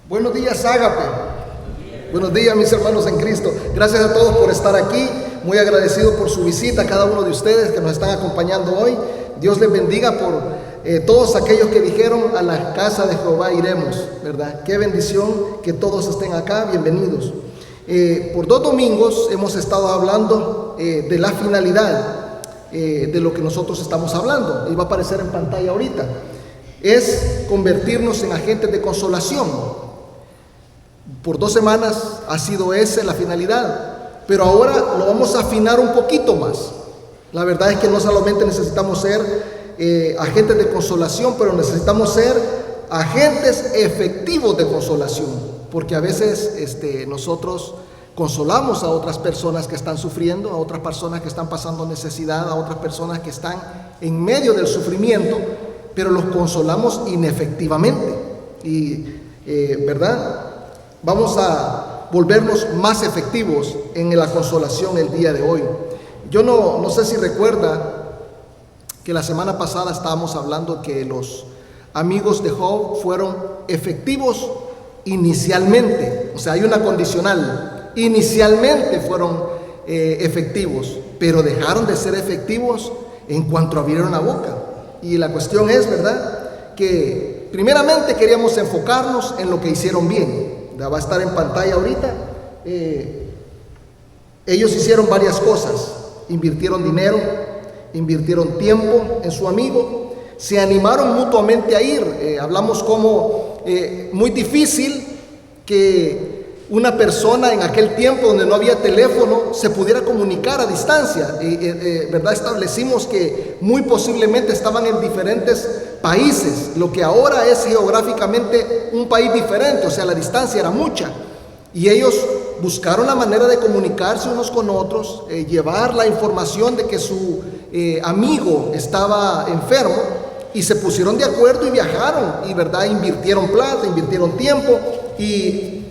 Buenos días, Ágape. Buenos días, mis hermanos en Cristo. Gracias a todos por estar aquí. Muy agradecido por su visita, a cada uno de ustedes que nos están acompañando hoy. Dios les bendiga por todos aquellos que dijeron: a la casa de Jehová iremos, ¿verdad? Qué bendición que todos estén acá. Bienvenidos. Por 2 domingos hemos estado hablando de la finalidad de lo que nosotros estamos hablando. Y va a aparecer en pantalla ahorita. Es convertirnos en agentes de consolación. Por 2 semanas ha sido esa la finalidad, pero ahora lo vamos a afinar un poquito más. La verdad es que no solamente necesitamos ser agentes de consolación, pero necesitamos ser agentes efectivos de consolación, porque a veces nosotros consolamos a otras personas que están sufriendo, a otras personas que están pasando necesidad, a otras personas que están en medio del sufrimiento, pero los consolamos inefectivamente. Y ¿verdad? Vamos a volvernos más efectivos en la consolación el día de hoy. Yo no sé si recuerda que la semana pasada estábamos hablando que los amigos de Job fueron efectivos inicialmente. O sea, hay una condicional. Inicialmente fueron efectivos, pero dejaron de ser efectivos en cuanto abrieron la boca. Y la cuestión es, ¿verdad?, que primeramente queríamos enfocarnos en lo que hicieron bien. Va a estar en pantalla ahorita. Ellos hicieron varias cosas. Invirtieron dinero, invirtieron tiempo en su amigo, se animaron mutuamente a ir. Hablamos como muy difícil que una persona en aquel tiempo donde no había teléfono se pudiera comunicar a distancia. ¿Verdad? Establecimos que muy posiblemente estaban en diferentes países, lo que ahora es geográficamente un país diferente, o sea, la distancia era mucha. Y ellos buscaron la manera de comunicarse unos con otros, llevar la información de que su amigo estaba enfermo, y se pusieron de acuerdo y viajaron, y ¿verdad?, invirtieron plata, invirtieron tiempo y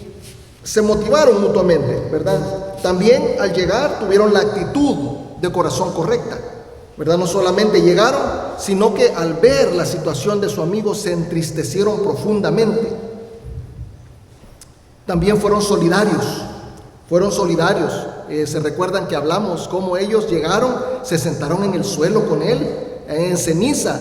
se motivaron mutuamente, ¿verdad? También al llegar tuvieron la actitud de corazón correcta, ¿verdad? No solamente llegaron, sino que al ver la situación de su amigo se entristecieron profundamente. También fueron solidarios. Se recuerdan que hablamos cómo ellos llegaron, se sentaron en el suelo con él, en ceniza,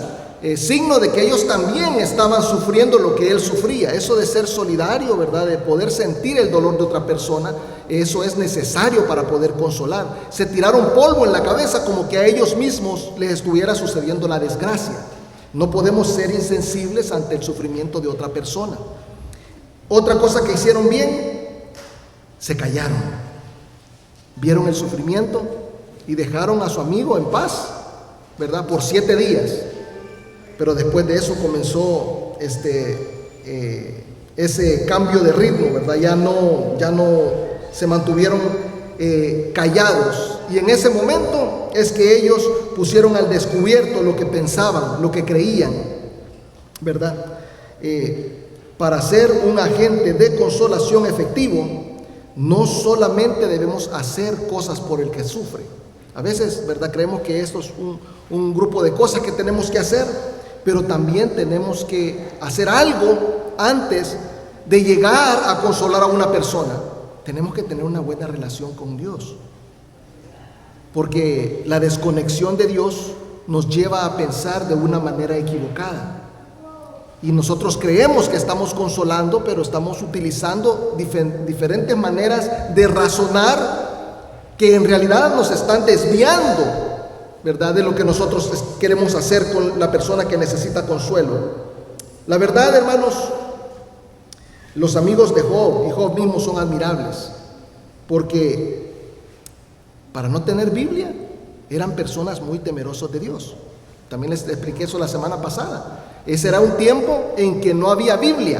signo de que ellos también estaban sufriendo lo que él sufría. Eso de ser solidario, ¿verdad?, de poder sentir el dolor de otra persona, eso es necesario para poder consolar. Se tiraron polvo en la cabeza como que a ellos mismos les estuviera sucediendo la desgracia. No podemos ser insensibles ante el sufrimiento de otra persona. Otra cosa que hicieron bien: se callaron, vieron el sufrimiento y dejaron a su amigo en paz, ¿verdad?, por 7 días. Pero después de eso comenzó ese cambio de ritmo, ¿verdad? Ya no se mantuvieron callados. Y en ese momento es que ellos pusieron al descubierto lo que pensaban, lo que creían, ¿verdad? Para ser un agente de consolación efectivo, no solamente debemos hacer cosas por el que sufre. A veces, ¿verdad?, creemos que esto es un grupo de cosas que tenemos que hacer, pero también tenemos que hacer algo antes de llegar a consolar a una persona. Tenemos que tener una buena relación con Dios, porque la desconexión de Dios nos lleva a pensar de una manera equivocada. Y nosotros creemos que estamos consolando, pero estamos utilizando diferentes maneras de razonar que en realidad nos están desviando, ¿verdad?, de lo que nosotros queremos hacer con la persona que necesita consuelo. La verdad, hermanos, los amigos de Job y Job mismo son admirables, porque para no tener Biblia eran personas muy temerosas de Dios. También les expliqué eso la semana pasada. Ese era un tiempo en que no había Biblia.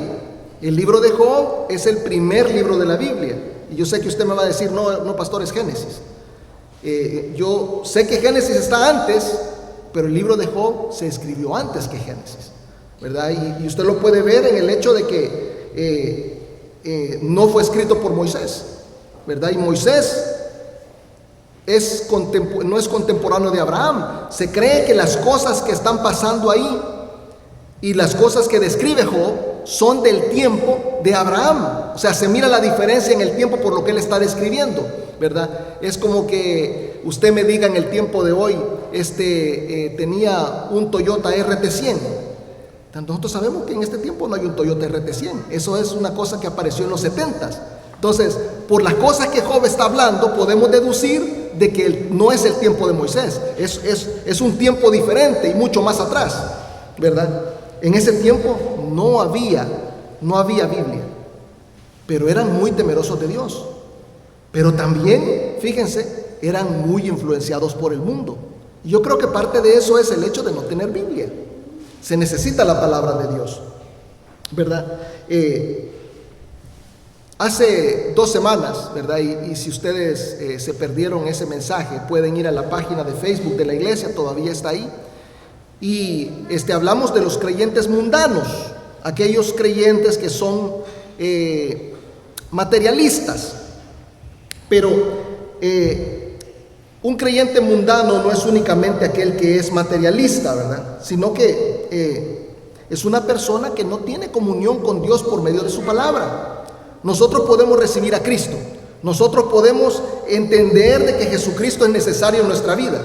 El libro de Job es el primer libro de la Biblia. Y yo sé que usted me va a decir: no, pastor, es Génesis. Yo sé que Génesis está antes, pero el libro de Job se escribió antes que Génesis, ¿verdad? Y usted lo puede ver en el hecho de que no fue escrito por Moisés, ¿verdad? Y Moisés no es contemporáneo de Abraham. Se cree que las cosas que están pasando ahí Y las cosas que describe Job son del tiempo de Abraham. O sea, se mira la diferencia en el tiempo por lo que él está describiendo, ¿verdad? Es como que usted me diga en el tiempo de hoy, tenía un Toyota RT100. Nosotros sabemos que en este tiempo no hay un Toyota RT100. Eso es una cosa que apareció en los 70s. Entonces, por las cosas que Job está hablando, podemos deducir de que no es el tiempo de Moisés. Es un tiempo diferente y mucho más atrás, ¿verdad? En ese tiempo no había Biblia, pero eran muy temerosos de Dios. Pero también, fíjense, eran muy influenciados por el mundo. Y yo creo que parte de eso es el hecho de no tener Biblia. Se necesita la palabra de Dios, ¿verdad? Hace 2 semanas, ¿verdad? Y si ustedes se perdieron ese mensaje, pueden ir a la página de Facebook de la iglesia, todavía está ahí. Y hablamos de los creyentes mundanos, aquellos creyentes que son materialistas. Pero un creyente mundano no es únicamente aquel que es materialista, ¿verdad? Sino que es una persona que no tiene comunión con Dios por medio de su palabra. Nosotros podemos recibir a Cristo. Nosotros podemos entender de que Jesucristo es necesario en nuestra vida.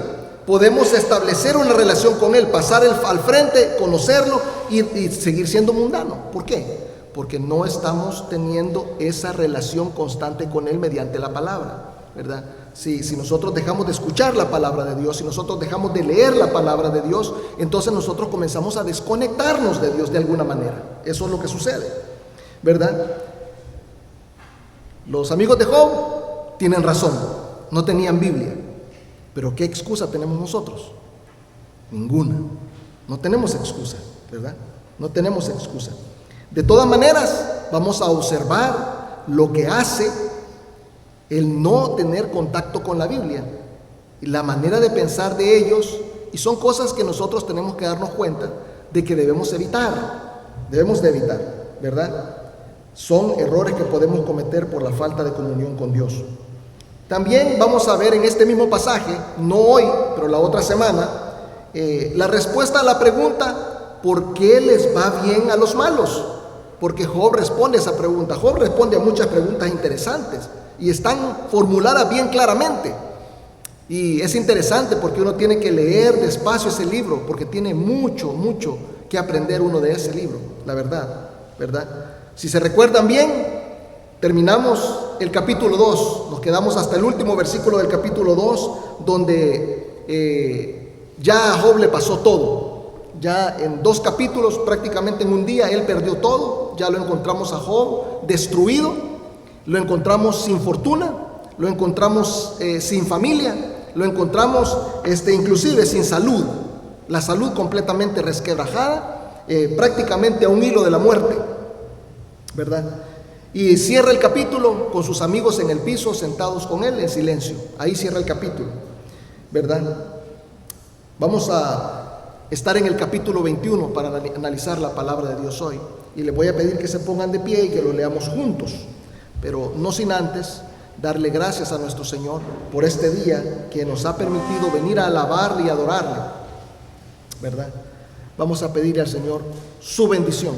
Podemos establecer una relación con Él, pasar al frente, conocerlo y seguir siendo mundano. ¿Por qué? Porque no estamos teniendo esa relación constante con Él mediante la palabra, ¿verdad? Si nosotros dejamos de escuchar la palabra de Dios, si nosotros dejamos de leer la palabra de Dios, entonces nosotros comenzamos a desconectarnos de Dios de alguna manera. Eso es lo que sucede, ¿verdad? Los amigos de Job tienen razón, no tenían Biblia. Pero ¿qué excusa tenemos nosotros? Ninguna. No tenemos excusa, ¿verdad? No tenemos excusa. De todas maneras, vamos a observar lo que hace el no tener contacto con la Biblia y la manera de pensar de ellos, y son cosas que nosotros tenemos que darnos cuenta de que debemos evitar, ¿verdad? Son errores que podemos cometer por la falta de comunión con Dios. También vamos a ver en este mismo pasaje, no hoy, pero la otra semana, la respuesta a la pregunta, ¿por qué les va bien a los malos? Porque Job responde a esa pregunta. Job responde a muchas preguntas interesantes y están formuladas bien claramente. Y es interesante porque uno tiene que leer despacio ese libro, porque tiene mucho que aprender uno de ese libro, la verdad, ¿verdad? Si se recuerdan bien, terminamos el capítulo 2, nos quedamos hasta el último versículo del capítulo 2, donde ya a Job le pasó todo. Ya en 2 capítulos, prácticamente en un día, él perdió todo. Ya lo encontramos a Job destruido, lo encontramos sin fortuna, lo encontramos sin familia, lo encontramos inclusive sin salud, la salud completamente resquebrajada, prácticamente a un hilo de la muerte, ¿verdad? Y cierra el capítulo con sus amigos en el piso, sentados con él en silencio. Ahí cierra el capítulo, ¿verdad? Vamos a estar en el capítulo 21 para analizar la palabra de Dios hoy. Y les voy a pedir que se pongan de pie y que lo leamos juntos. Pero no sin antes darle gracias a nuestro Señor por este día que nos ha permitido venir a alabarle y adorarle, ¿verdad? Vamos a pedirle al Señor su bendición.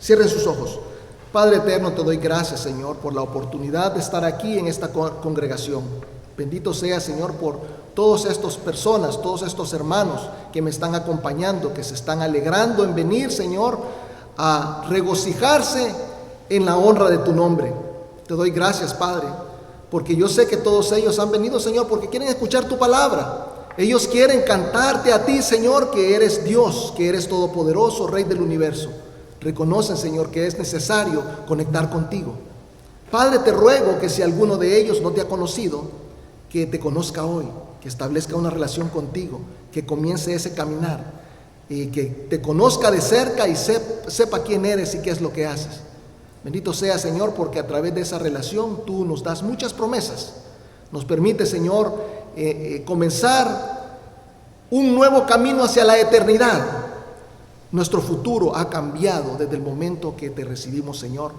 Cierren sus ojos. Padre eterno, te doy gracias, Señor, por la oportunidad de estar aquí en esta congregación. Bendito sea, Señor, por todas estas personas, todos estos hermanos que me están acompañando, que se están alegrando en venir, Señor, a regocijarse en la honra de tu nombre. Te doy gracias, Padre, porque yo sé que todos ellos han venido, Señor, porque quieren escuchar tu palabra. Ellos quieren cantarte a ti, Señor, que eres Dios, que eres todopoderoso, Rey del universo. Reconocen, Señor, que es necesario conectar contigo. Padre, te ruego que si alguno de ellos no te ha conocido, que te conozca hoy, que establezca una relación contigo, que comience ese caminar, y que te conozca de cerca y sepa quién eres y qué es lo que haces. Bendito sea, Señor, porque a través de esa relación tú nos das muchas promesas. Nos permite, Señor, comenzar un nuevo camino hacia la eternidad. Nuestro futuro ha cambiado desde el momento que te recibimos, Señor,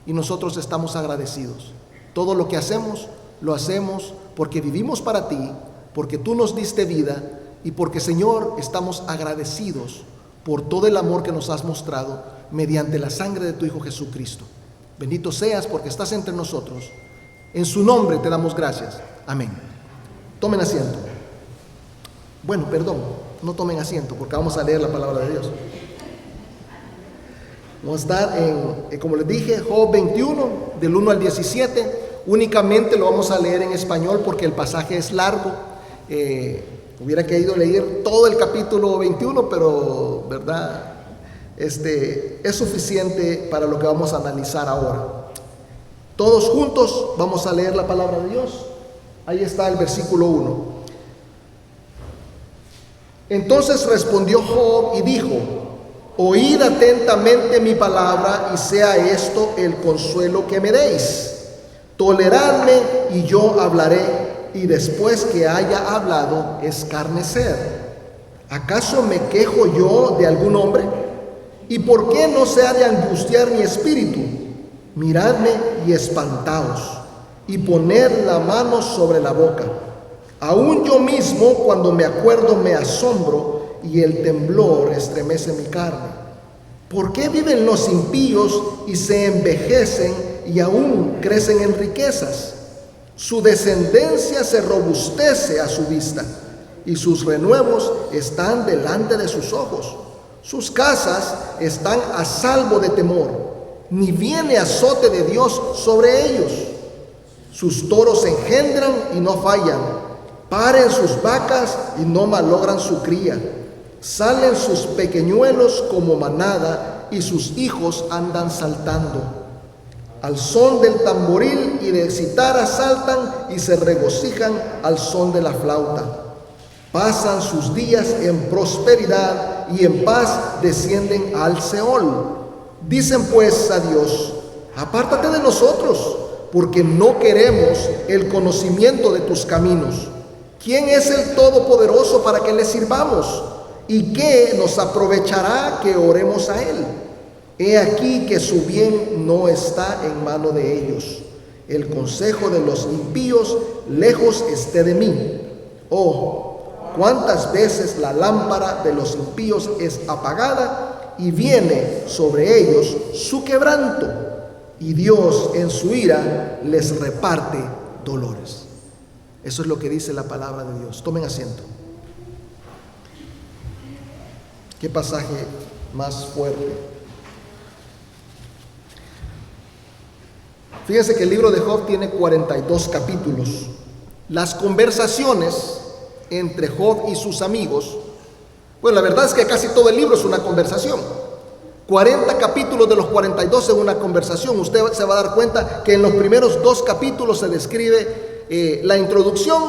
y nosotros estamos agradecidos. Todo lo que hacemos, lo hacemos porque vivimos para ti, porque tú nos diste vida y porque, Señor, estamos agradecidos por todo el amor que nos has mostrado mediante la sangre de tu Hijo Jesucristo. Bendito seas porque estás entre nosotros. En su nombre te damos gracias. Amén. Tomen asiento. Bueno, perdón, no tomen asiento porque vamos a leer la palabra de Dios. Vamos a estar en, como les dije, Job 21, del 1 al 17. Únicamente lo vamos a leer en español porque el pasaje es largo. Hubiera querido leer todo el capítulo 21, pero, ¿verdad? Es suficiente para lo que vamos a analizar ahora. Todos juntos vamos a leer la palabra de Dios. Ahí está el versículo 1. Entonces respondió Job y dijo: oíd atentamente mi palabra y sea esto el consuelo que me deis. Toleradme y yo hablaré, y después que haya hablado, escarnecer. ¿Acaso me quejo yo de algún hombre? ¿Y por qué no se ha de angustiar mi espíritu? Miradme y espantaos, y poned la mano sobre la boca. Aún yo mismo, cuando me acuerdo, me asombro, y el temblor estremece mi carne. ¿Por qué viven los impíos y se envejecen y aún crecen en riquezas? Su descendencia se robustece a su vista, y sus renuevos están delante de sus ojos. Sus casas están a salvo de temor, ni viene azote de Dios sobre ellos. Sus toros engendran y no fallan, paren sus vacas y no malogran su cría. Salen sus pequeñuelos como manada, y sus hijos andan saltando. Al son del tamboril y de cítara saltan y se regocijan al son de la flauta. Pasan sus días en prosperidad y en paz descienden al Seol. Dicen pues a Dios: apártate de nosotros, porque no queremos el conocimiento de tus caminos. ¿Quién es el Todopoderoso para que le sirvamos? ¿Y qué nos aprovechará que oremos a Él? He aquí que su bien no está en mano de ellos. El consejo de los impíos lejos esté de mí. Oh, cuántas veces la lámpara de los impíos es apagada y viene sobre ellos su quebranto, y Dios en su ira les reparte dolores. Eso es lo que dice la palabra de Dios. Tomen asiento. Qué pasaje más fuerte. Fíjense que el libro de Job tiene 42 capítulos. Las conversaciones entre Job y sus amigos, bueno, la verdad es que casi todo el libro es una conversación. 40 capítulos de los 42 es una conversación. Usted se va a dar cuenta que en los primeros 2 capítulos se describe la introducción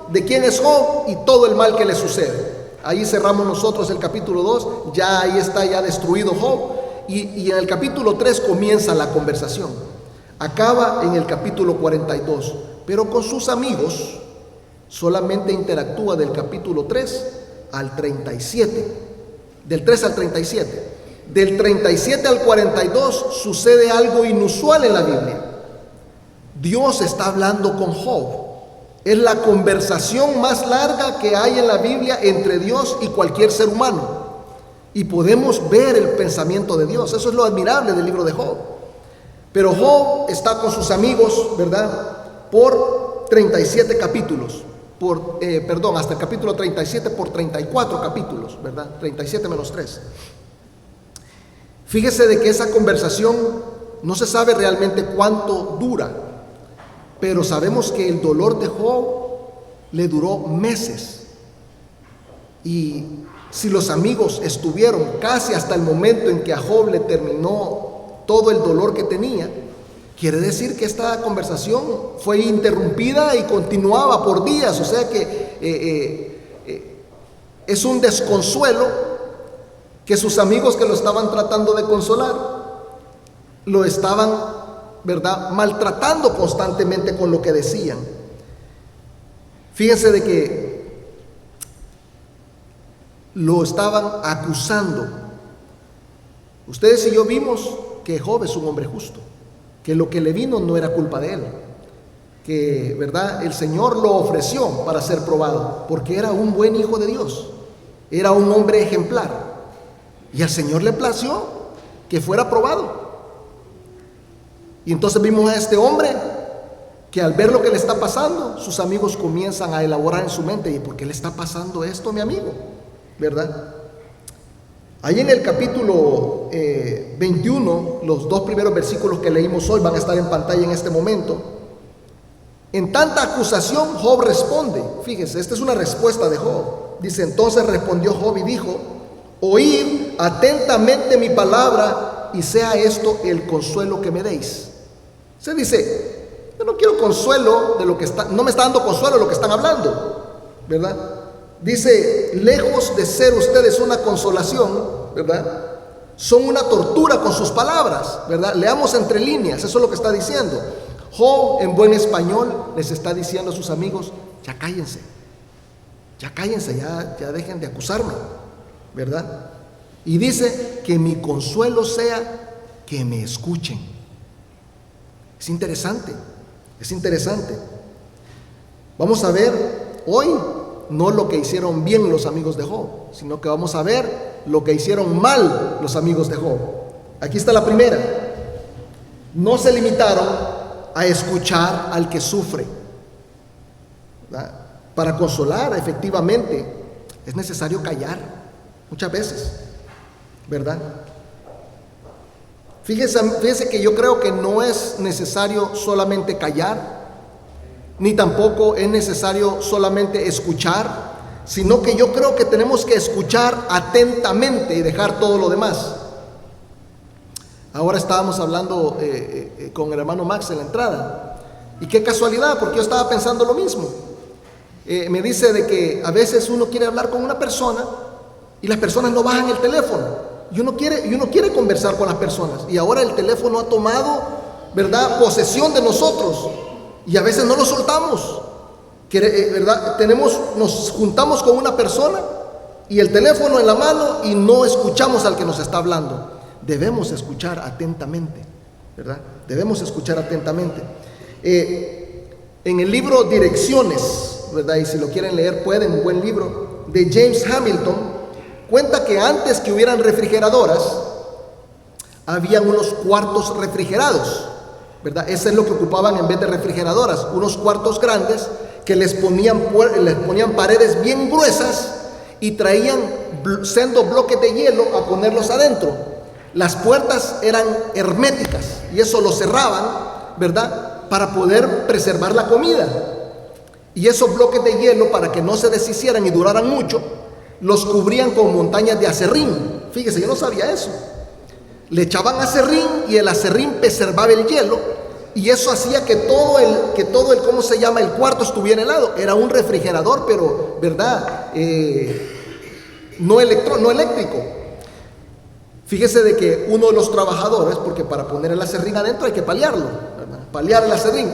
de quién es Job y todo el mal que le sucede. Ahí cerramos nosotros el capítulo 2, ya ahí está ya destruido Job, y en el capítulo 3 comienza la conversación. Acaba en el capítulo 42, pero con sus amigos solamente interactúa del capítulo 3 al 37, del 3 al 37. Del 37 al 42 sucede algo inusual en la Biblia. Dios está hablando con Job. Es la conversación más larga que hay en la Biblia entre Dios y cualquier ser humano. Y podemos ver el pensamiento de Dios. Eso es lo admirable del libro de Job. Pero Job está con sus amigos, ¿verdad? Por 37 capítulos. Hasta el capítulo 37 por 34 capítulos, ¿verdad? 37 menos 3. Fíjese de que esa conversación no se sabe realmente cuánto dura, pero sabemos que el dolor de Job le duró meses. Y si los amigos estuvieron casi hasta el momento en que a Job le terminó todo el dolor que tenía, quiere decir que esta conversación fue interrumpida y continuaba por días. O sea que es un desconsuelo que sus amigos que lo estaban tratando de consolar, lo estaban, ¿verdad?, maltratando constantemente con lo que decían. Fíjense de que lo estaban acusando. Ustedes y yo vimos que Job es un hombre justo, que lo que le vino no era culpa de él, que, ¿verdad?, el Señor lo ofreció para ser probado, porque era un buen hijo de Dios, era un hombre ejemplar. Y al Señor le plació que fuera probado. Y entonces vimos a este hombre que al ver lo que le está pasando, sus amigos comienzan a elaborar en su mente: ¿y por qué le está pasando esto a mi amigo? ¿Verdad? Ahí en el capítulo 21, los 2 primeros versículos que leímos hoy van a estar en pantalla en este momento. En tanta acusación, Job responde. Fíjese, esta es una respuesta de Job. Dice: entonces respondió Job y dijo: oíd atentamente mi palabra y sea esto el consuelo que me deis. Se dice: yo no quiero consuelo de lo que está, no me está dando consuelo de lo que están hablando, ¿verdad? Dice: lejos de ser ustedes una consolación, ¿verdad?, son una tortura con sus palabras, ¿verdad? Leamos entre líneas, eso es lo que está diciendo. Job, en buen español, les está diciendo a sus amigos: ya cállense, ya dejen de acusarme, ¿verdad? Y dice: que mi consuelo sea que me escuchen. Es interesante. Vamos a ver hoy no lo que hicieron bien los amigos de Job, sino que vamos a ver lo que hicieron mal los amigos de Job. Aquí está la primera: no se limitaron a escuchar al que sufre, ¿verdad? Para consolar, efectivamente, es necesario callar muchas veces, ¿verdad? Fíjese que yo creo que no es necesario solamente callar, ni tampoco es necesario solamente escuchar, sino que yo creo que tenemos que escuchar atentamente y dejar todo lo demás. Ahora estábamos hablando con el hermano Max en la entrada, y qué casualidad, porque yo estaba pensando lo mismo. Me dice de que a veces uno quiere hablar con una persona y las personas no bajan el teléfono. Y uno quiere conversar con las personas, y ahora el teléfono ha tomado, ¿verdad?, posesión de nosotros, y a veces no lo soltamos, ¿verdad? Nos juntamos con una persona y el teléfono en la mano y no escuchamos al que nos está hablando. Debemos escuchar atentamente, ¿verdad? Debemos escuchar atentamente. En el libro Direcciones, ¿verdad?, y si lo quieren leer pueden, un buen libro, de James Hamilton, cuenta que antes que hubieran refrigeradoras, habían unos cuartos refrigerados, ¿verdad? Eso es lo que ocupaban en vez de refrigeradoras, unos cuartos grandes que les ponían paredes bien gruesas y traían sendos bloques de hielo a ponerlos adentro. Las puertas eran herméticas y eso lo cerraban, ¿verdad?, para poder preservar la comida. Y esos bloques de hielo, para que no se deshicieran y duraran mucho, los cubrían con montañas de aserrín. Fíjese, yo no sabía eso. Le echaban aserrín y el aserrín preservaba el hielo, y eso hacía que todo el ¿cómo se llama?, el cuarto estuviera helado. Era un refrigerador, pero, ¿verdad?, no eléctrico. Fíjese de que uno de los trabajadores, porque para poner el aserrín adentro hay que paliarlo, ¿verdad?, paliar el aserrín,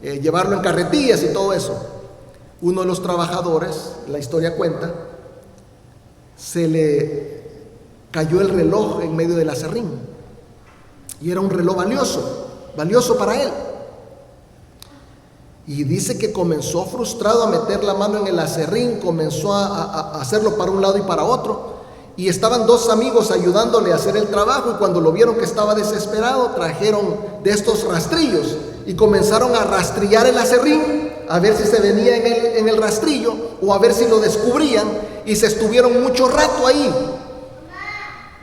llevarlo en carretillas y todo eso. Uno de los trabajadores, la historia cuenta, se le cayó el reloj en medio del aserrín, y era un reloj valioso para él, y dice que comenzó frustrado a meter la mano en el aserrín, comenzó a hacerlo para un lado y para otro, y estaban 2 amigos ayudándole a hacer el trabajo, y cuando lo vieron que estaba desesperado, trajeron de estos rastrillos y comenzaron a rastrillar el aserrín, a ver si se venía en el rastrillo, o a ver si lo descubrían, y se estuvieron mucho rato ahí.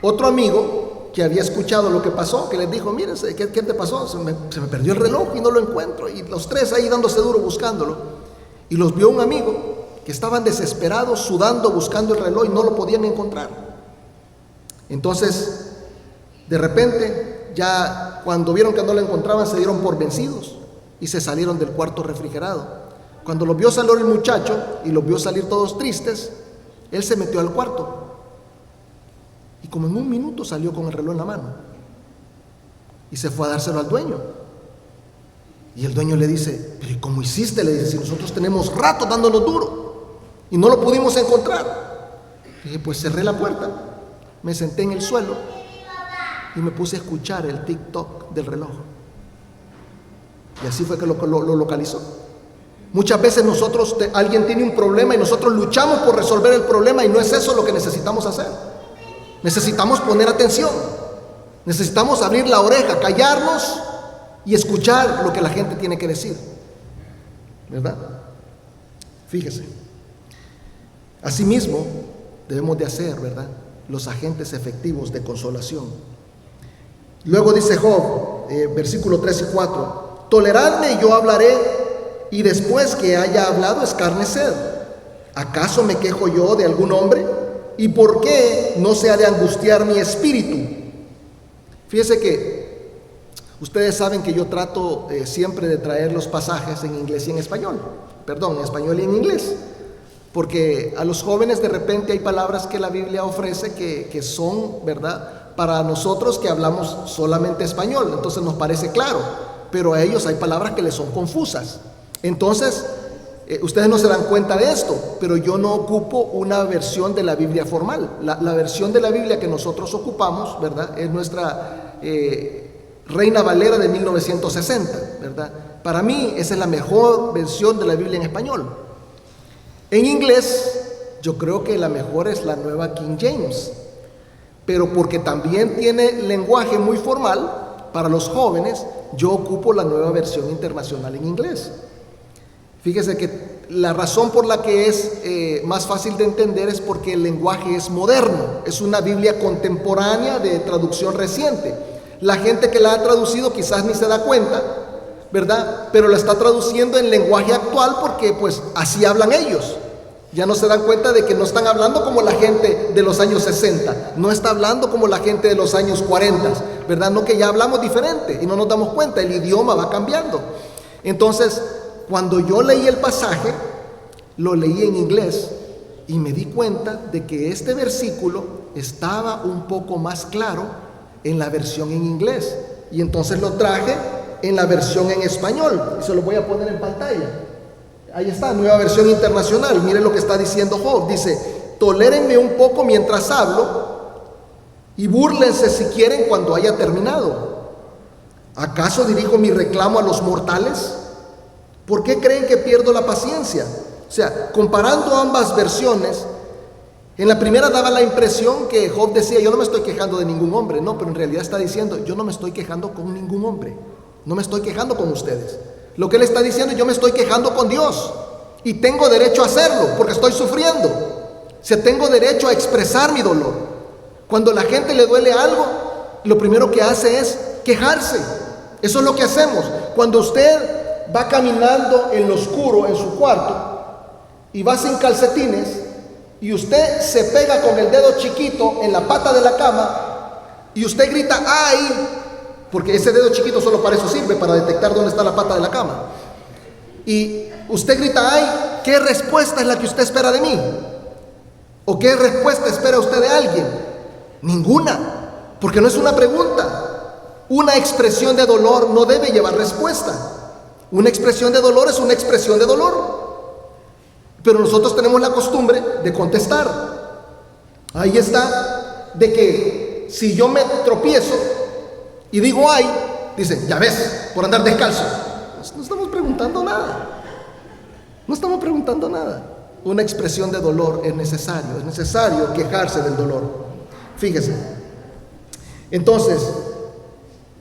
Otro amigo que había escuchado lo que pasó, que les dijo: miren, ¿qué te pasó? Se me perdió el reloj y no lo encuentro. Y los 3 ahí dándose duro buscándolo, y los vio un amigo que estaban desesperados, sudando, buscando el reloj y no lo podían encontrar. Entonces, de repente, ya cuando vieron que no lo encontraban, se dieron por vencidos y se salieron del cuarto refrigerado. Cuando los vio salir el muchacho y los vio salir todos tristes, él se metió al cuarto y como en 1 minuto salió con el reloj en la mano y se fue a dárselo al dueño. Y el dueño le dice: ¿pero y cómo hiciste? Le dice: si nosotros tenemos rato dándonos duro y no lo pudimos encontrar. Dije: pues cerré la puerta, me senté en el suelo y me puse a escuchar el tic-toc del reloj. Y así fue que lo localizó. Muchas veces alguien tiene un problema y nosotros luchamos por resolver el problema, y no es eso lo que necesitamos hacer. Necesitamos poner atención. Necesitamos abrir la oreja, callarnos y escuchar lo que la gente tiene que decir, ¿verdad? Fíjese. Asimismo, debemos de hacer, ¿verdad?, los agentes efectivos de consolación. Luego dice Job, versículo 3 y 4, toleradme y yo hablaré, y después que haya hablado escarnecer. ¿Acaso me quejo yo de algún hombre? ¿Y por qué no se ha de angustiar mi espíritu? Fíjese que ustedes saben que yo trato siempre de traer los pasajes en inglés y en español. Perdón, en español y en inglés. Porque a los jóvenes de repente hay palabras que la Biblia ofrece que son, ¿verdad?, para nosotros que hablamos solamente español. Entonces nos parece claro. Pero a ellos hay palabras que les son confusas. Entonces, ustedes no se dan cuenta de esto, pero yo no ocupo una versión de la Biblia formal. La versión de la Biblia que nosotros ocupamos, ¿verdad?, es nuestra Reina Valera de 1960, ¿verdad? Para mí esa es la mejor versión de la Biblia en español. En inglés, yo creo que la mejor es la nueva King James, pero porque también tiene lenguaje muy formal para los jóvenes, yo ocupo la nueva versión internacional en inglés. Fíjese que la razón por la que es más fácil de entender es porque el lenguaje es moderno, es una Biblia contemporánea de traducción reciente. La gente que la ha traducido quizás ni se da cuenta, ¿verdad?, pero la está traduciendo en lenguaje actual porque pues así hablan ellos. Ya no se dan cuenta de que no están hablando como la gente de los años 60, no está hablando como la gente de los años 40, ¿verdad? No, que ya hablamos diferente y no nos damos cuenta, el idioma va cambiando. Entonces, cuando yo leí el pasaje, lo leí en inglés y me di cuenta de que este versículo estaba un poco más claro en la versión en inglés. Y entonces lo traje en la versión en español y se lo voy a poner en pantalla. Ahí está, nueva versión internacional. Miren lo que está diciendo Job. Dice, tolérenme un poco mientras hablo y búrlense si quieren cuando haya terminado. ¿Acaso dirijo mi reclamo a los mortales? ¿Por qué creen que pierdo la paciencia? O sea, comparando ambas versiones, en la primera daba la impresión que Job decía, yo no me estoy quejando de ningún hombre. No, pero en realidad está diciendo, yo no me estoy quejando con ningún hombre. No me estoy quejando con ustedes. Lo que él está diciendo, yo me estoy quejando con Dios y tengo derecho a hacerlo porque estoy sufriendo. O sea, tengo derecho a expresar mi dolor. Cuando a la gente le duele algo, lo primero que hace es quejarse. Eso es lo que hacemos. Cuando usted va caminando en lo oscuro en su cuarto y va sin calcetines y usted se pega con el dedo chiquito en la pata de la cama y usted grita ¡ay! Porque ese dedo chiquito solo para eso sirve, para detectar dónde está la pata de la cama. Y usted grita ¡ay! ¿Qué respuesta es la que usted espera de mí? ¿O qué respuesta espera usted de alguien? Ninguna, porque no es una pregunta. Una expresión de dolor no debe llevar respuesta. Una expresión de dolor es una expresión de dolor. Pero nosotros tenemos la costumbre de contestar. Ahí está, de que si yo me tropiezo y digo ay, dicen, ya ves, por andar descalzo. No estamos preguntando nada. No estamos preguntando nada. Una expresión de dolor es necesario quejarse del dolor. Fíjese. Entonces,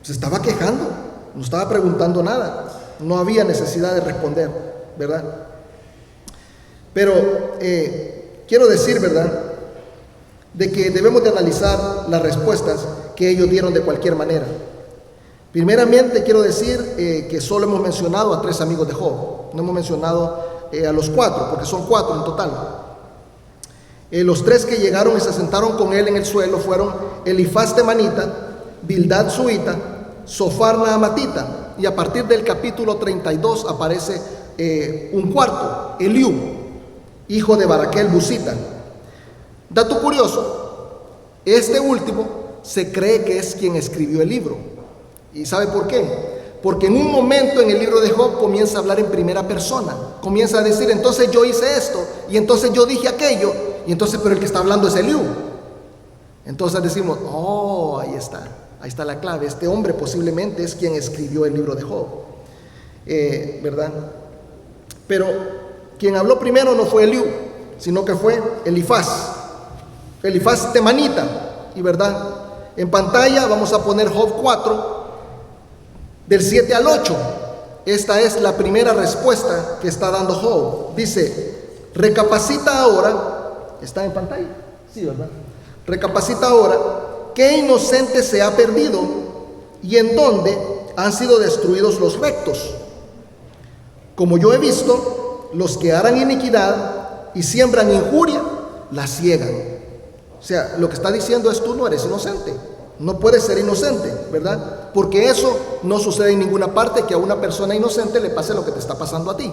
se estaba quejando, no estaba preguntando nada. No había necesidad de responder, ¿verdad? Pero quiero decir, ¿verdad?, de que debemos de analizar las respuestas que ellos dieron de cualquier manera. Primeramente quiero decir que solo hemos mencionado a 3 amigos de Job, no hemos mencionado a los 4, porque son 4 en total. Los 3 que llegaron y se sentaron con él en el suelo fueron Elifaz temanita, Bildad suita, Sofar naamatita, y a partir del capítulo 32 aparece un cuarto, Eliú, hijo de Baraquel busita. Dato curioso, este último se cree que es quien escribió el libro. ¿Y sabe por qué? Porque en un momento en el libro de Job comienza a hablar en primera persona. Comienza a decir, entonces yo hice esto, y entonces yo dije aquello, y entonces, pero el que está hablando es Eliú. Entonces decimos, oh, ahí está la clave. Este hombre posiblemente es quien escribió el libro de Job. ¿Verdad? Pero quien habló primero no fue Eliú, sino que fue Elifaz temanita. y verdad. En pantalla vamos a poner Job 4, del 7 al 8. Esta es la primera respuesta que está dando Job. Dice: recapacita ahora, está en pantalla, sí, ¿verdad? Recapacita ahora, ¿qué inocente se ha perdido y en dónde han sido destruidos los rectos? Como yo he visto, los que harán iniquidad y siembran injuria, la ciegan. O sea, lo que está diciendo es: tú no eres inocente, no puedes ser inocente, ¿verdad? Porque eso no sucede en ninguna parte, que a una persona inocente le pase lo que te está pasando a ti.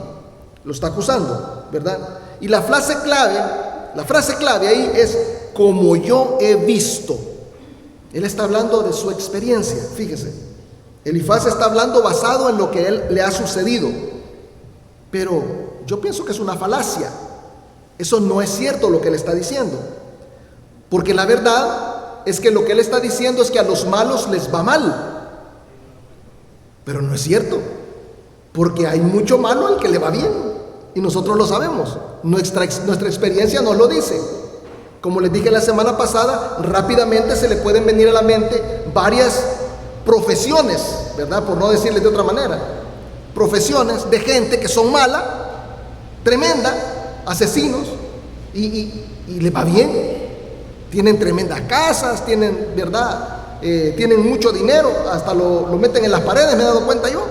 Lo está acusando, ¿verdad? Y la frase clave ahí es: como yo he visto. Él está hablando de su experiencia, fíjese. Elifaz está hablando basado en lo que él le ha sucedido. Pero yo pienso que es una falacia. Eso no es cierto lo que él está diciendo. Porque la verdad es que lo que él está diciendo es que a los malos les va mal. Pero no es cierto. Porque hay mucho malo al que le va bien. Y nosotros lo sabemos. Nuestra experiencia nos lo dice. Como les dije la semana pasada, rápidamente se le pueden venir a la mente varias profesiones, ¿verdad? Por no decirles de otra manera. Profesiones de gente que son mala, tremenda, asesinos, y le va bien. Tienen tremendas casas, tienen, ¿verdad? Tienen mucho dinero, hasta lo meten en las paredes, me he dado cuenta yo.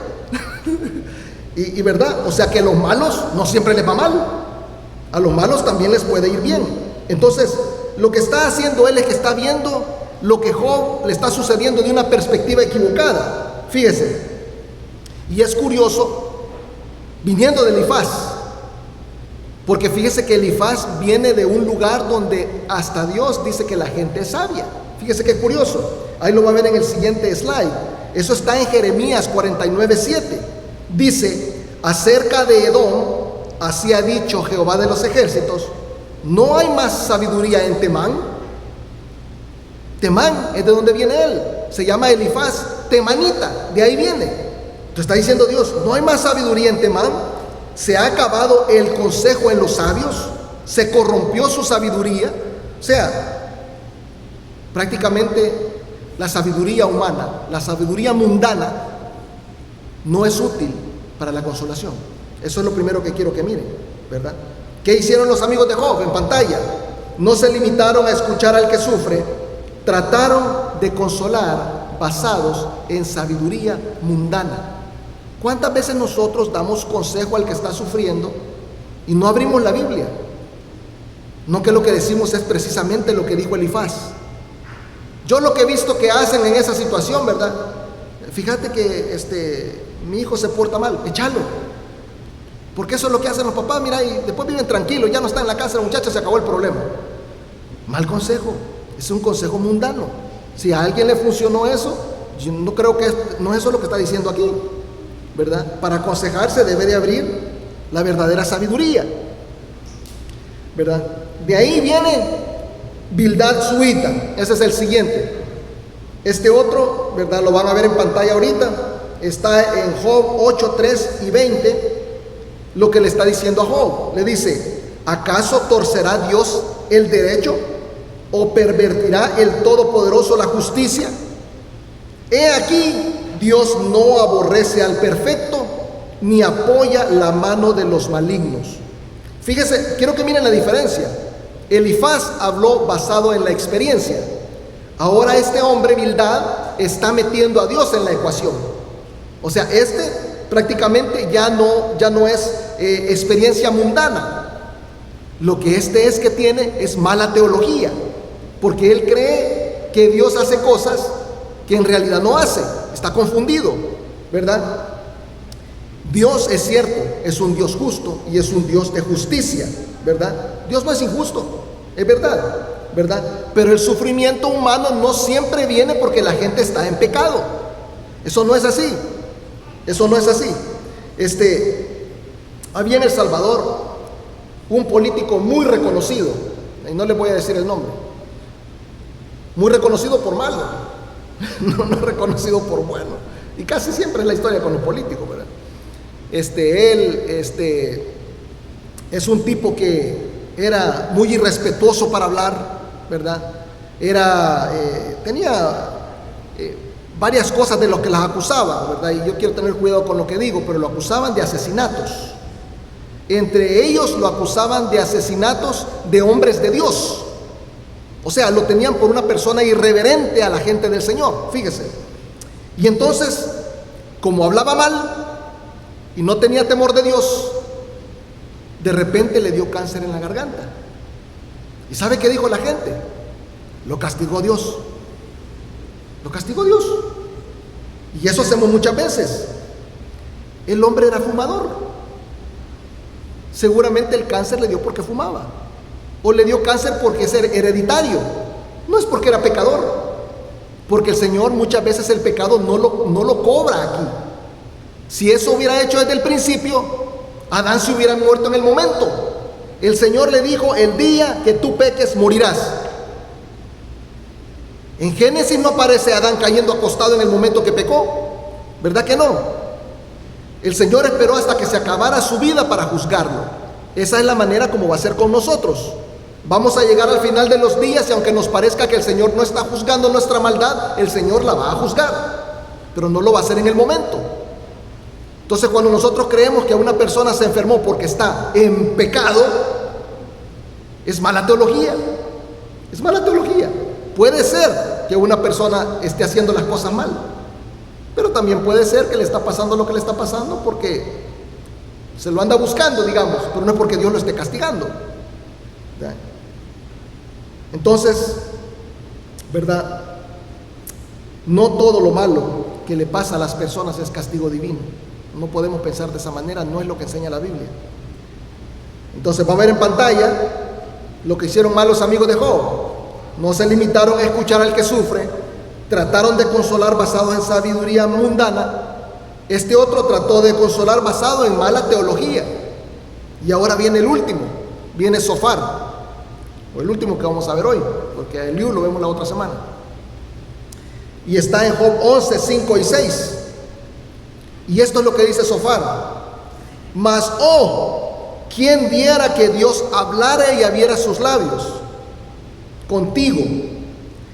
y ¿verdad? O sea que a los malos no siempre les va mal. A los malos también les puede ir bien. Entonces, lo que está haciendo él es que está viendo lo que Job le está sucediendo de una perspectiva equivocada. Fíjese. Y es curioso, viniendo de Elifaz, porque fíjese que Elifaz viene de un lugar donde hasta Dios dice que la gente es sabia. Fíjese qué curioso. Ahí lo va a ver en el siguiente slide. Eso está en Jeremías 49:7. Dice: acerca de Edom, así ha dicho Jehová de los ejércitos, ¿no hay más sabiduría en Temán? Temán es de donde viene él. Se llama Elifaz temanita, de ahí viene. Entonces está diciendo Dios: ¿no hay más sabiduría en Temán? ¿Se ha acabado el consejo en los sabios? ¿Se corrompió su sabiduría? O sea, prácticamente la sabiduría humana, la sabiduría mundana, no es útil para la consolación. Eso es lo primero que quiero que miren, ¿verdad? ¿Qué hicieron los amigos de Job en pantalla? No se limitaron a escuchar al que sufre, trataron de consolar basados en sabiduría mundana. ¿Cuántas veces nosotros damos consejo al que está sufriendo y no abrimos la Biblia? No, que lo que decimos es precisamente lo que dijo Elifaz. Yo lo que he visto que hacen en esa situación, ¿verdad? Fíjate que mi hijo se porta mal, échalo. Porque eso es lo que hacen los papás, mira, y después viven tranquilos, ya no está en la casa el muchacho, se acabó el problema. Mal consejo, es un consejo mundano. Si a alguien le funcionó eso, yo no creo que, no es eso lo que está diciendo aquí, ¿verdad? Para aconsejarse debe de abrir la verdadera sabiduría, ¿verdad? De ahí viene Bildad Suita, ese es el siguiente. Este otro, ¿verdad? Lo van a ver en pantalla ahorita, está en Job 8, 3 y 20. Lo que le está diciendo a Job, le dice: ¿acaso torcerá Dios el derecho o pervertirá el Todopoderoso la justicia? He aquí, Dios no aborrece al perfecto ni apoya la mano de los malignos. Fíjese, quiero que miren la diferencia. Elifaz habló basado en la experiencia. Ahora este hombre, Bildad, está metiendo a Dios en la ecuación. O sea, prácticamente ya no es experiencia mundana. Lo que es que tiene es mala teología, porque él cree que Dios hace cosas que en realidad no hace. Está confundido, ¿verdad? Dios, es cierto, es un Dios justo y es un Dios de justicia, ¿verdad? Dios no es injusto, es verdad, ¿verdad? Pero el sufrimiento humano no siempre viene porque la gente está en pecado. Eso no es así. Eso no es así. Había en El Salvador un político muy reconocido, y no le voy a decir el nombre, muy reconocido por malo, no reconocido por bueno. Y casi siempre es la historia con los políticos, ¿verdad? Él es un tipo que era muy irrespetuoso para hablar, ¿verdad? tenía varias cosas de lo que las acusaban, ¿verdad? Y yo quiero tener cuidado con lo que digo, pero lo acusaban de asesinatos. Entre ellos lo acusaban de asesinatos de hombres de Dios. O sea, lo tenían por una persona irreverente a la gente del Señor, fíjese. Y entonces, como hablaba mal y no tenía temor de Dios, de repente le dio cáncer en la garganta. ¿Y sabe qué dijo la gente? Lo castigó Dios. Lo castigó Dios. Y eso hacemos muchas veces. El hombre era fumador. Seguramente el cáncer le dio porque fumaba. O le dio cáncer porque es hereditario. No es porque era pecador. Porque el Señor muchas veces el pecado no lo cobra aquí. Si eso hubiera hecho desde el principio, Adán se hubiera muerto en el momento. El Señor le dijo: el día que tú peques morirás. En Génesis no aparece Adán cayendo acostado en el momento que pecó, ¿verdad que no? El Señor esperó hasta que se acabara su vida para juzgarlo. Esa es la manera como va a ser con nosotros. Vamos a llegar al final de los días y aunque nos parezca que el Señor no está juzgando nuestra maldad, el Señor la va a juzgar, pero no lo va a hacer en el momento. Entonces, cuando nosotros creemos que una persona se enfermó porque está en pecado, es mala teología. Es mala teología. Puede ser que una persona esté haciendo las cosas mal, pero también puede ser que le está pasando lo que le está pasando porque se lo anda buscando, digamos, pero no es porque Dios lo esté castigando. ¿Verdad? Entonces, ¿verdad? No todo lo malo que le pasa a las personas es castigo divino. No podemos pensar de esa manera, no es lo que enseña la Biblia. Entonces va a ver en pantalla lo que hicieron mal los amigos de Job. No se limitaron a escuchar al que sufre, trataron de consolar basados en sabiduría mundana. Este otro trató de consolar basado en mala teología. Y ahora viene el último, viene Zofar, o el último que vamos a ver hoy, porque a Eliú lo vemos la otra semana. Y está en Job 11, 5 y 6. Y esto es lo que dice Zofar: mas, ¿quién viera que Dios hablara y abriera sus labios contigo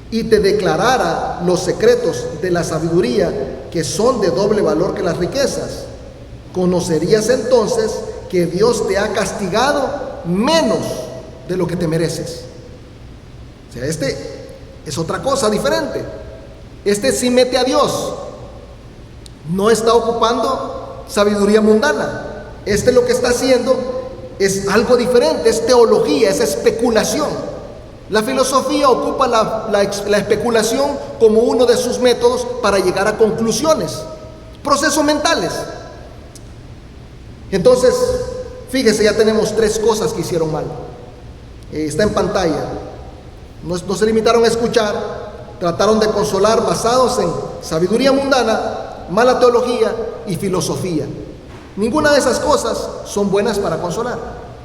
y te declarara los secretos de la sabiduría, que son de doble valor que las riquezas? Conocerías entonces que Dios te ha castigado menos de lo que te mereces. O sea, este es otra cosa diferente. Este sí mete a Dios, no está ocupando sabiduría mundana. Este lo que está haciendo es algo diferente, es teología, es especulación. La filosofía ocupa la especulación como uno de sus métodos para llegar a conclusiones, procesos mentales. Entonces, fíjese, ya tenemos 3 cosas que hicieron mal. Está en pantalla. No se limitaron a escuchar, trataron de consolar basados en sabiduría mundana, mala teología y filosofía. Ninguna de esas cosas son buenas para consolar.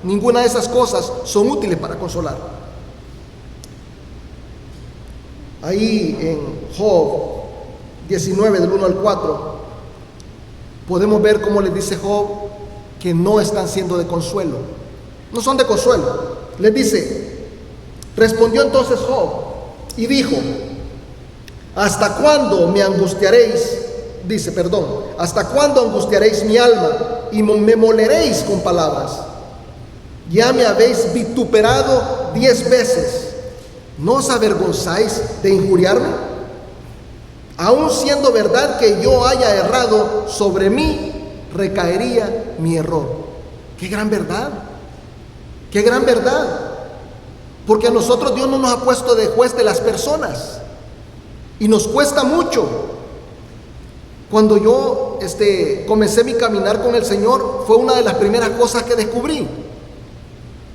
Ninguna de esas cosas son útiles para consolar. Ahí en Job 19, del 1 al 4, podemos ver cómo les dice Job que no están siendo de consuelo. No son de consuelo. Les dice: respondió entonces Job y dijo: ¿hasta cuándo me angustiaréis? ¿Hasta cuándo angustiaréis mi alma y me moleréis con palabras? Ya me habéis vituperado 10 veces. ¿No os avergonzáis de injuriarme? Aun siendo verdad que yo haya errado, sobre mí recaería mi error. ¡Qué gran verdad! ¡Qué gran verdad! Porque a nosotros Dios no nos ha puesto de juez de las personas. Y nos cuesta mucho. Cuando yo comencé mi caminar con el Señor, fue una de las primeras cosas que descubrí: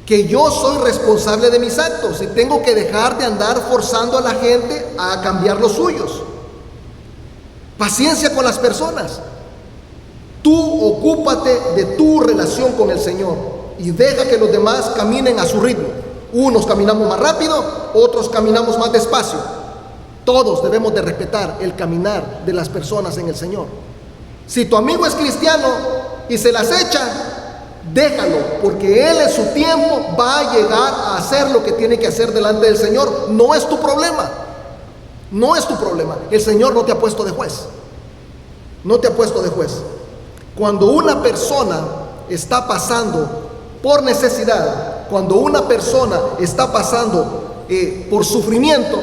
que yo soy responsable de mis actos y tengo que dejar de andar forzando a la gente a cambiar los suyos. Paciencia con las personas. Tú ocúpate de tu relación con el Señor y deja que los demás caminen a su ritmo. Unos caminamos más rápido, otros caminamos más despacio. Todos debemos de respetar el caminar de las personas en el Señor. Si tu amigo es cristiano y se las echa, Déjalo, porque Él en su tiempo va a llegar a hacer lo que tiene que hacer delante del Señor. No es tu problema. No es tu problema. El Señor no te ha puesto de juez. No te ha puesto de juez. Cuando una persona está pasando por necesidad, cuando una persona está pasando por sufrimiento,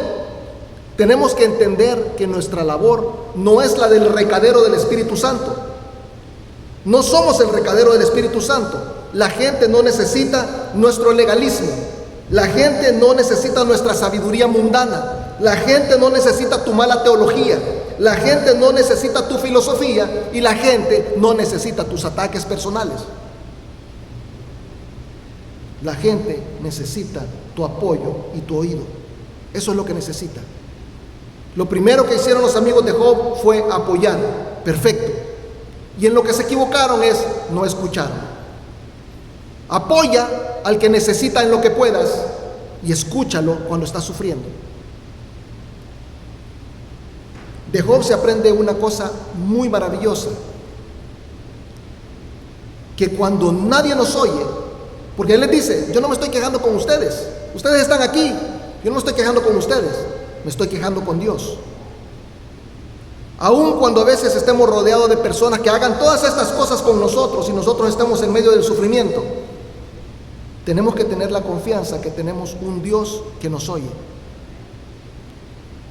tenemos que entender que nuestra labor no es la del recadero del Espíritu Santo. No somos el recadero del Espíritu Santo. La gente no necesita nuestro legalismo. La gente no necesita nuestra sabiduría mundana. La gente no necesita tu mala teología. La gente no necesita tu filosofía. Y la gente no necesita tus ataques personales. La gente necesita tu apoyo y tu oído. Eso es lo que necesita. Lo primero que hicieron los amigos de Job fue apoyar. Perfecto. Y en lo que se equivocaron es no escuchar. Apoya al que necesita en lo que puedas y escúchalo cuando está sufriendo. De Job se aprende una cosa muy maravillosa, que cuando nadie nos oye, porque él les dice, yo no me estoy quejando con ustedes, ustedes están aquí, yo no me estoy quejando con ustedes, me estoy quejando con Dios. Aun cuando a veces estemos rodeados de personas que hagan todas estas cosas con nosotros y nosotros estemos en medio del sufrimiento, tenemos que tener la confianza que tenemos un Dios que nos oye.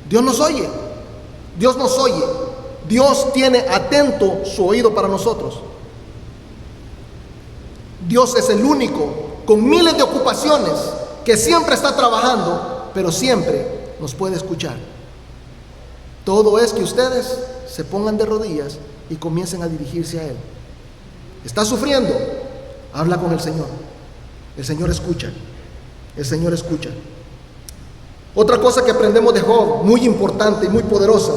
Dios nos oye. Dios nos oye. Dios tiene atento su oído para nosotros. Dios es el único con miles de ocupaciones que siempre está trabajando, pero siempre nos puede escuchar. Todo es que ustedes se pongan de rodillas y comiencen a dirigirse a Él. ¿Está sufriendo? Habla con el Señor. El Señor escucha. El Señor escucha. Otra cosa que aprendemos de Job, muy importante y muy poderosa,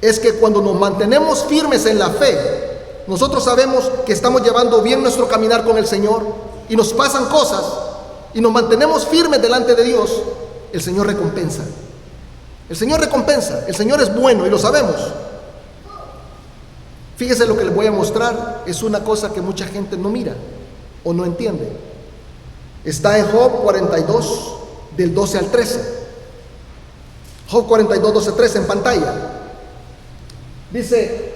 es que cuando nos mantenemos firmes en la fe, nosotros sabemos que estamos llevando bien nuestro caminar con el Señor y nos pasan cosas y nos mantenemos firmes delante de Dios, el Señor recompensa. El Señor recompensa. El Señor es bueno y lo sabemos. Fíjese lo que les voy a mostrar. Es una cosa que mucha gente no mira o no entiende. Está en Job 42, del 12 al 13. Job 42, 12, 13 en pantalla. Dice: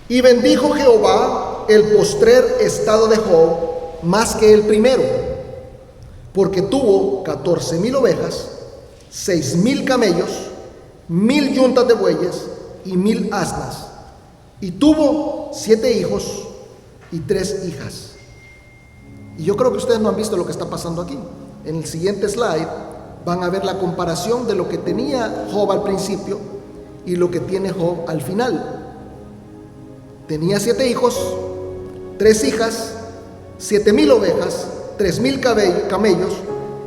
y bendijo Jehová el postrer estado de Job más que el primero, porque tuvo 14,000 ovejas, 6,000 camellos, 1,000 yuntas de bueyes y 1,000 asnas, y tuvo 7 hijos y 3 hijas. Y yo creo que ustedes no han visto lo que está pasando aquí. En el siguiente slide van a ver la comparación de lo que tenía Job al principio y lo que tiene Job al final. Tenía 7 hijos, 3 hijas, 7,000 ovejas, 3,000 camellos,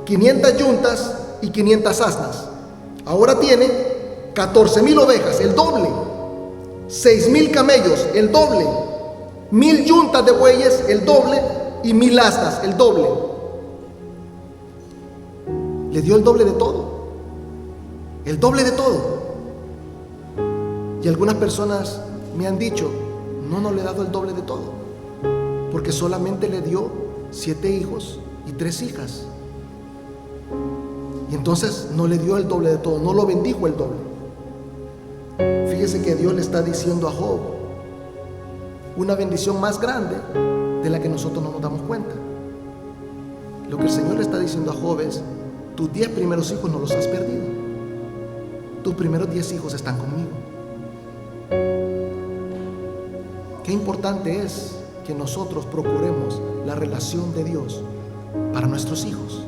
500 yuntas y 500 asnas. Ahora tiene 14,000 ovejas, el doble, 6,000 camellos, el doble, 1,000 yuntas de bueyes, el doble, y 1,000 asnas, el doble. Le dio el doble de todo. El doble de todo. Y algunas personas me han dicho, no le he dado el doble de todo, porque solamente le dio 7 hijos y 3 hijas. Y entonces no le dio el doble de todo, no lo bendijo el doble. Fíjese que Dios le está diciendo a Job una bendición más grande de la que nosotros no nos damos cuenta. Lo que el Señor le está diciendo a Job es: tus 10 primeros hijos no los has perdido. Tus primeros 10 hijos están conmigo. Qué importante es que nosotros procuremos la relación de Dios para nuestros hijos,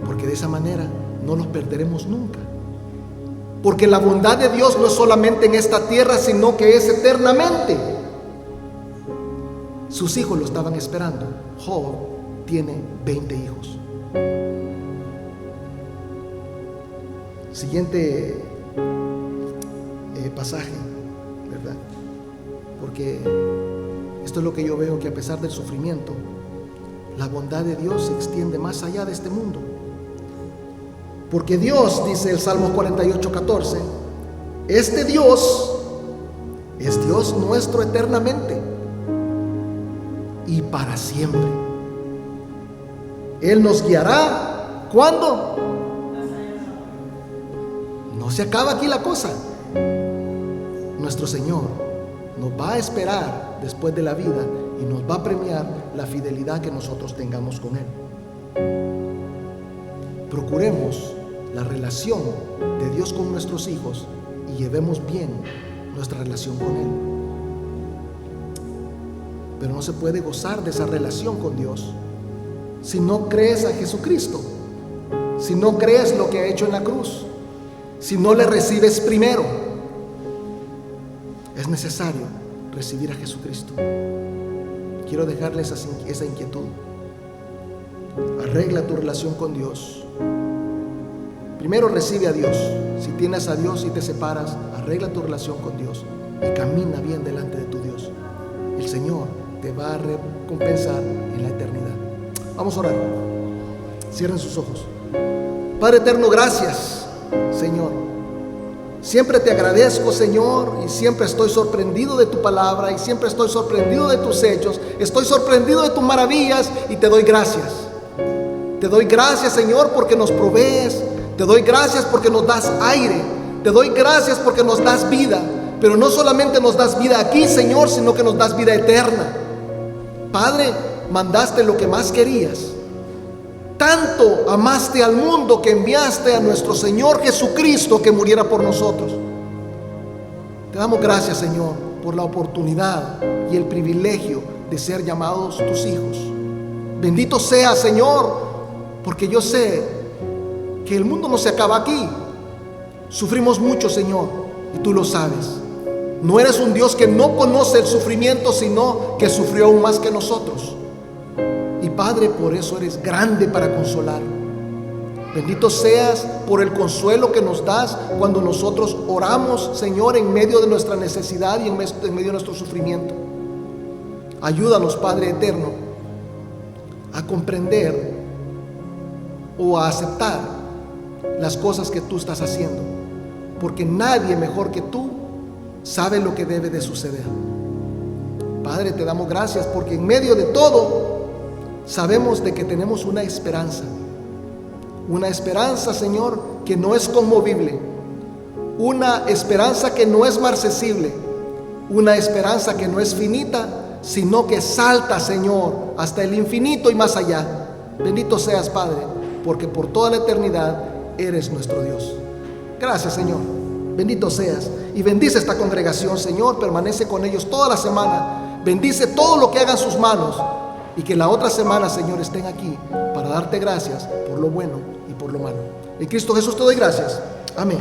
porque de esa manera no los perderemos nunca. Porque la bondad de Dios no es solamente en esta tierra, sino que es eternamente. Sus hijos lo estaban esperando. Job tiene 20 hijos. Siguiente pasaje, ¿verdad? Porque esto es lo que yo veo, que a pesar del sufrimiento, la bondad de Dios se extiende más allá de este mundo. Porque Dios, dice el Salmo 48, 14, este Dios es Dios nuestro eternamente. y para siempre. Él nos guiará. ¿Cuándo? No se acaba aquí la cosa. Nuestro Señor nos va a esperar después de la vida y nos va a premiar la fidelidad que nosotros tengamos con Él. Procuremos la relación de Dios con nuestros hijos y llevemos bien nuestra relación con Él. Pero no se puede gozar de esa relación con Dios si no crees a Jesucristo, si no crees lo que ha hecho en la cruz, si no le recibes primero. Es necesario recibir a Jesucristo. Quiero dejarles esa inquietud. Arregla tu relación con Dios. Primero recibe a Dios. Si tienes a Dios y te separas, arregla tu relación con Dios y camina bien delante de tu Dios. El Señor te va a recompensar en la eternidad. Vamos a orar. Cierren sus ojos. Padre eterno, gracias, Señor. Siempre te agradezco, Señor, y siempre estoy sorprendido de tu palabra, y siempre estoy sorprendido de tus hechos, estoy sorprendido de tus maravillas, y te doy gracias. Te doy gracias, Señor, porque nos provees. Te doy gracias porque nos das aire. Te doy gracias porque nos das vida. Pero no solamente nos das vida aquí, Señor, sino que nos das vida eterna. Padre, mandaste lo que más querías. Tanto amaste al mundo que enviaste a nuestro Señor Jesucristo que muriera por nosotros. Te damos gracias, Señor, por la oportunidad y el privilegio de ser llamados tus hijos. Bendito sea, Señor, porque yo sé que el mundo no se acaba aquí. Sufrimos mucho, Señor, y tú lo sabes. No eres un Dios que no conoce el sufrimiento, sino que sufrió aún más que nosotros. Y Padre, por eso eres grande para consolar. Bendito seas por el consuelo que nos das cuando nosotros oramos, Señor, en medio de nuestra necesidad y en medio de nuestro sufrimiento. Ayúdanos, Padre eterno, a comprender o a aceptar las cosas que tú estás haciendo, porque nadie mejor que tú sabe lo que debe de suceder. Padre, te damos gracias porque en medio de todo sabemos de que tenemos una esperanza, Señor, que no es conmovible, una esperanza que no es marcesible, una esperanza que no es finita, sino que salta, Señor, hasta el infinito y más allá. Bendito seas, Padre, porque por toda la eternidad eres nuestro Dios. Gracias, Señor. Bendito seas. Y bendice esta congregación, Señor. Permanece con ellos toda la semana. Bendice todo lo que hagan sus manos. Y que la otra semana, Señor, estén aquí para darte gracias por lo bueno y por lo malo. En Cristo Jesús te doy gracias. Amén.